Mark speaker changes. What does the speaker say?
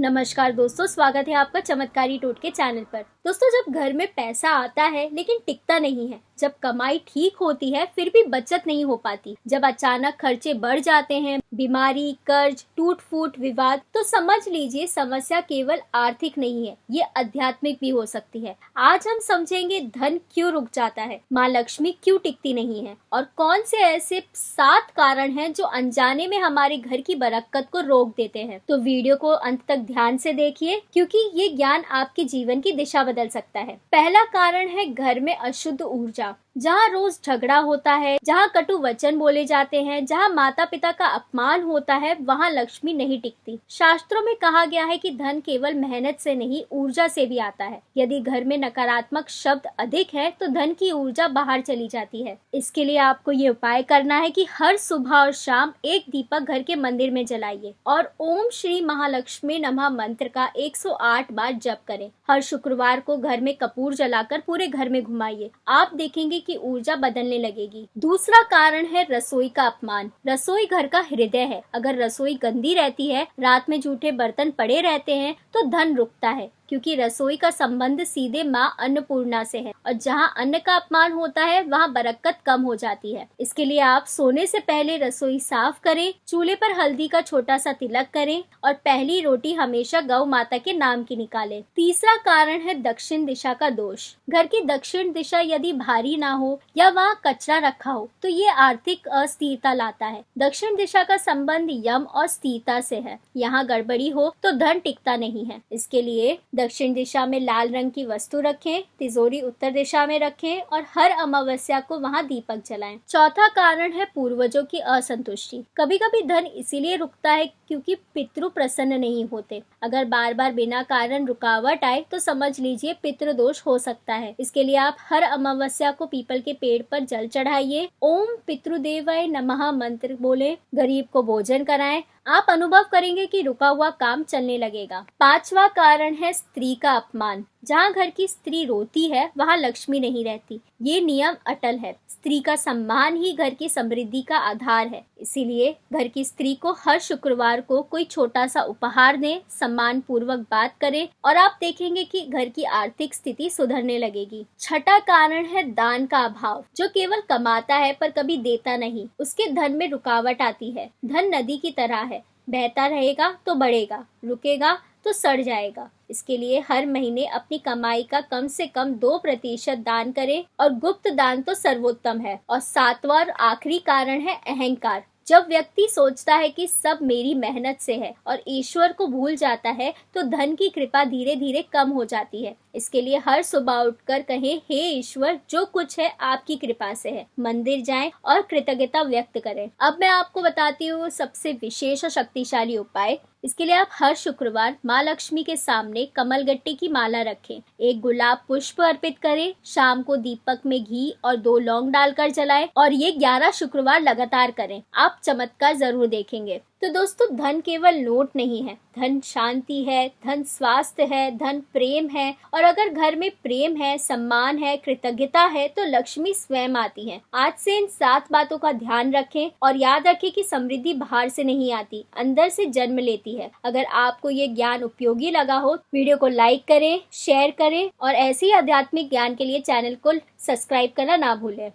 Speaker 1: नमस्कार दोस्तों, स्वागत है आपका चमत्कारी टोटके चैनल पर। दोस्तों, जब घर में पैसा आता है लेकिन टिकता नहीं है, जब कमाई ठीक होती है फिर भी बचत नहीं हो पाती, जब अचानक खर्चे बढ़ जाते हैं, बीमारी, कर्ज, टूट फूट, विवाद, तो समझ लीजिए समस्या केवल आर्थिक नहीं है, ये आध्यात्मिक भी हो सकती है। आज हम समझेंगे धन क्यों रुक जाता है, माँ लक्ष्मी क्यों टिकती नहीं है और कौन से ऐसे 7 कारण हैं जो अनजाने में हमारे घर की बरकत को रोक देते हैं। तो वीडियो को अंत तक ध्यान से देखिए, क्योंकि ये ज्ञान आपके जीवन की दिशा बदल सकता है। पहला कारण है घर में अशुद्ध ऊर्जा। जहाँ रोज झगड़ा होता है, जहाँ कटु वचन बोले जाते हैं, जहाँ माता पिता का अपमान होता है, वहाँ लक्ष्मी नहीं टिकती। शास्त्रों में कहा गया है कि धन केवल मेहनत से नहीं, ऊर्जा से भी आता है। यदि घर में नकारात्मक शब्द अधिक है तो धन की ऊर्जा बाहर चली जाती है। इसके लिए आपको ये उपाय करना है कि हर सुबह और शाम एक दीपक घर के मंदिर में जलाइए और ओम श्री महालक्ष्मी नमः मंत्र का 108 बार जप करें। हर शुक्रवार को घर में कपूर जलाकर पूरे घर में घुमाइए। आप देखेंगे की ऊर्जा बदलने लगेगी। दूसरा कारण है रसोई का अपमान। रसोई घर का हृदय है। अगर रसोई गंदी रहती है, रात में जूठे बर्तन पड़े रहते हैं, तो धन रुकता है, क्योंकि रसोई का संबंध सीधे माँ अन्नपूर्णा से है और जहाँ अन्न का अपमान होता है वहाँ बरकत कम हो जाती है। इसके लिए आप सोने से पहले रसोई साफ करें, चूल्हे पर हल्दी का छोटा सा तिलक करें और पहली रोटी हमेशा गौ माता के नाम की निकालें। तीसरा कारण है दक्षिण दिशा का दोष। घर की दक्षिण दिशा यदि भारी ना हो या वहाँ कचरा रखा हो तो ये आर्थिक अस्थिरता लाता है। दक्षिण दिशा का संबंध यम और स्थिरता से है। यहाँ गड़बड़ी हो तो धन टिकता नहीं है। इसके लिए दक्षिण दिशा में लाल रंग की वस्तु रखें, तिजोरी उत्तर दिशा में रखें और हर अमावस्या को वहां दीपक जलाएं। चौथा कारण है पूर्वजों की असंतुष्टि। कभी कभी धन इसीलिए रुकता है क्योंकि पितृ प्रसन्न नहीं होते। अगर बार बार बिना कारण रुकावट आए तो समझ लीजिए पितृ दोष हो सकता है। इसके लिए आप हर अमावस्या को पीपल के पेड़ पर जल चढ़ाइए, ओम पितृदेवाय नमः मंत्र बोले, गरीब को भोजन कराएं। आप अनुभव करेंगे कि रुका हुआ काम चलने लगेगा। पांचवा कारण है स्त्री का अपमान। जहाँ घर की स्त्री रोती है वहाँ लक्ष्मी नहीं रहती। ये नियम अटल है। स्त्री का सम्मान ही घर की समृद्धि का आधार है। इसीलिए घर की स्त्री को हर शुक्रवार को कोई छोटा सा उपहार दें, सम्मान पूर्वक बात करें और आप देखेंगे कि घर की आर्थिक स्थिति सुधरने लगेगी। छठा कारण है दान का अभाव। जो केवल कमाता है पर कभी देता नहीं, उसके धन में रुकावट आती है। धन नदी की तरह है, बहता रहेगा तो बढ़ेगा, रुकेगा तो सड़ जाएगा। इसके लिए हर महीने अपनी कमाई का कम से कम 2% दान करें और गुप्त दान तो सर्वोत्तम है। और 7वां और आखिरी कारण है अहंकार। जब व्यक्ति सोचता है कि सब मेरी मेहनत से है और ईश्वर को भूल जाता है तो धन की कृपा धीरे धीरे कम हो जाती है। इसके लिए हर सुबह उठकर कहें, हे ईश्वर, जो कुछ है आपकी कृपा से है। मंदिर जाएं और कृतज्ञता व्यक्त करें। अब मैं आपको बताती हूँ सबसे विशेष और शक्तिशाली उपाय। इसके लिए आप हर शुक्रवार माँ लक्ष्मी के सामने कमलगट्टे की माला रखें, एक गुलाब पुष्प अर्पित करें, शाम को दीपक में घी और 2 लौंग डालकर जलाएं और ये 11 शुक्रवार लगातार करें। आप चमत्कार जरूर देखेंगे। तो दोस्तों, धन केवल नोट नहीं है, धन शांति है, धन स्वास्थ्य है, धन प्रेम है और अगर घर में प्रेम है, सम्मान है, कृतज्ञता है तो लक्ष्मी स्वयं आती है। आज से इन 7 बातों का ध्यान रखें और याद रखें कि समृद्धि बाहर से नहीं आती, अंदर से जन्म लेती है। अगर आपको ये ज्ञान उपयोगी लगा हो, वीडियो को लाइक करें, शेयर करें और ऐसे ही आध्यात्मिक ज्ञान के लिए चैनल को सब्सक्राइब करना ना भूलें।